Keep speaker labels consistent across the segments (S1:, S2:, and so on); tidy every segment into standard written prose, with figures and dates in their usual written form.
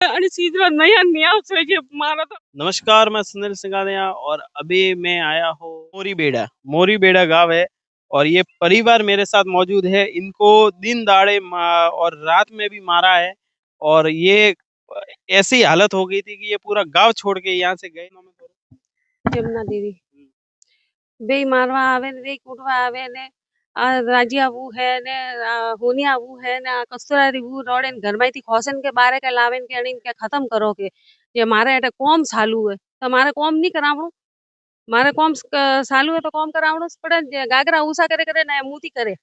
S1: आणि सीधो नया न्याव से जे मारा तो। नमस्कार, मैं सुनील सिंघानिया और अभी मैं आया हूँ मोरी बेड़ा गांव है और ये परिवार मेरे साथ मौजूद है। इनको दिन दाड़े और रात में भी मारा है और ये ऐसी हालत हो गई थी कि ये पूरा गांव छोड़ के यहाँ से गए।
S2: जमुना देवी बे मारवा आवे ने बे कूटवा आवे ने राजी आबू है ने होनी आबू है ने कस्तूरा रिबू रोड़े घर में थी खोसन के बारे के लावेन के अणीन के खत्म करो के ये मारे एटे कॉम चालू है तो मारे कॉम नहीं करावणो मारे कॉम चालू है तो कॉम करावणो पड़े गागरा ऊसा करे करे ने मूती करे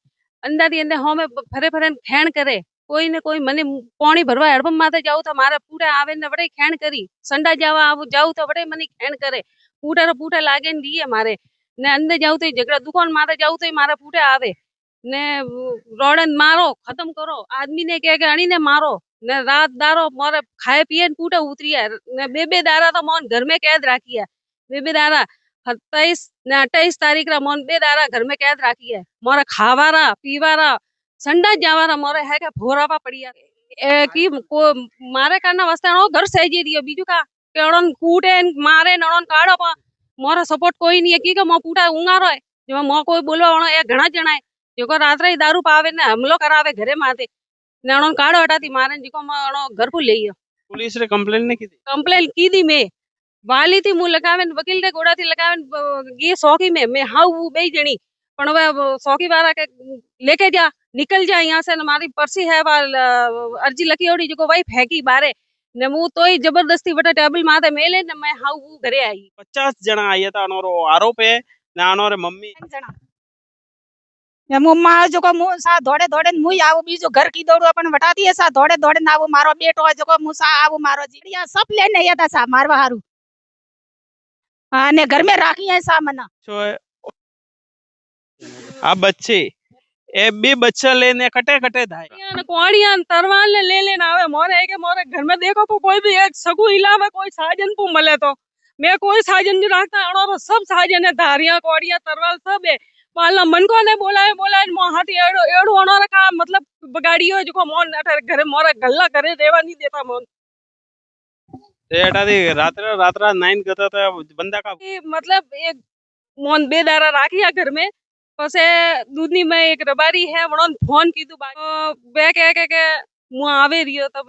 S2: अंदादी अंदे होमे फरे फरे खेण करे कोई ने कोई मने पानी भरवा हड़पम माथे जाऊ तो मारे पूरे आवे ने बड़े खेण करी संडा जावा आऊ जाऊ तो बड़े मनी खेण करे पूटा रो पूटा लागे ने दिए मारे ने अंदर जाऊ तो झगड़ा दुकान मारे जाऊ तो मारे पूटे आवे ने रोड़न मारो खत्म करो आदमी ने कहे के अणी ने मारो ने रात दारो मोरे खाए पिए पूटे उतरी है ने बे दारा तो मोन घर में कैद राखी है बे दारा 27 ने 28 तारीख रा मोन बे दारा घर में कैद राखी है मोरे खावारा पीवारा संडा जावारा मोरे है के भोरापा पड़िया की को मारे करना वास्ते घर सही दियो बीजू का केड़न कूटे मारे नड़न काढ़ो पा मोरा सपोर्ट कोई नहीं है की मो पूटा उंगारो है जो मो कोई बोलो ए घणा जणा है जो रात्रे ही दारू पावे ने हमलो करावे घरे माथे ने अणो काढ़ो हटाती मारे जिको अणो घर को ले
S1: पुलिस रे कंप्लेन ने की थी
S2: कंप्लेन की दी मैं वाली थी मु लगावे वकील रे गोड़ा थी लगावे ये सौखी में मैं हाउ वो बे जणी पण वे सौखी वाला के लेके जा निकल जा यहाँ से हमारी पर्ची है वाल अर्जी लखी ओड़ी जो वही फेंकी बारे ने मु तो ही जबरदस्ती बटा टेबल माथे मेले ने मैं हाउ वो घरे आई
S1: 50 जना आया था अनोरो आरोप है ना अनोरे मम्मी
S3: मुम्मा जो को मु सा दौड़े दौड़े मुई आऊ बीजो घर की दौड़ू अपन वटाती है सा दौड़े दौड़े ना वो मारो बेटो जो को मुसा आऊ मारो जीड़िया सब लेने आया था सा मारवा हारू हां ने घर में राखी है सा मना
S1: आप बच्चे ए बे बच्चा लेने कटे कटे धाय
S2: कोड़ियां तरवाल ले लेना आवे मोरे है के मोरे घर में देखो तो कोई भी एक सगु इलावा कोई साजन को मिले तो मैं कोई साजन नहीं रखता अणो सब साजन है धारियां कोड़ियां तरवाल सब है पाला मन को ने बोलाए मो हाथी एड़ो एड़ो अणो का मतलब बगाड़ियो जो मोन घर मोरे गल्ला करे रेवा नहीं देता मोन
S1: एटा दी रात्रा 9 करता था बंदा का
S2: मतलब एक मोन बेदारा राखिया घर में पसे दूधनी में एक रबारी है वणन फोन कीधु बे के मु आवे रियो तब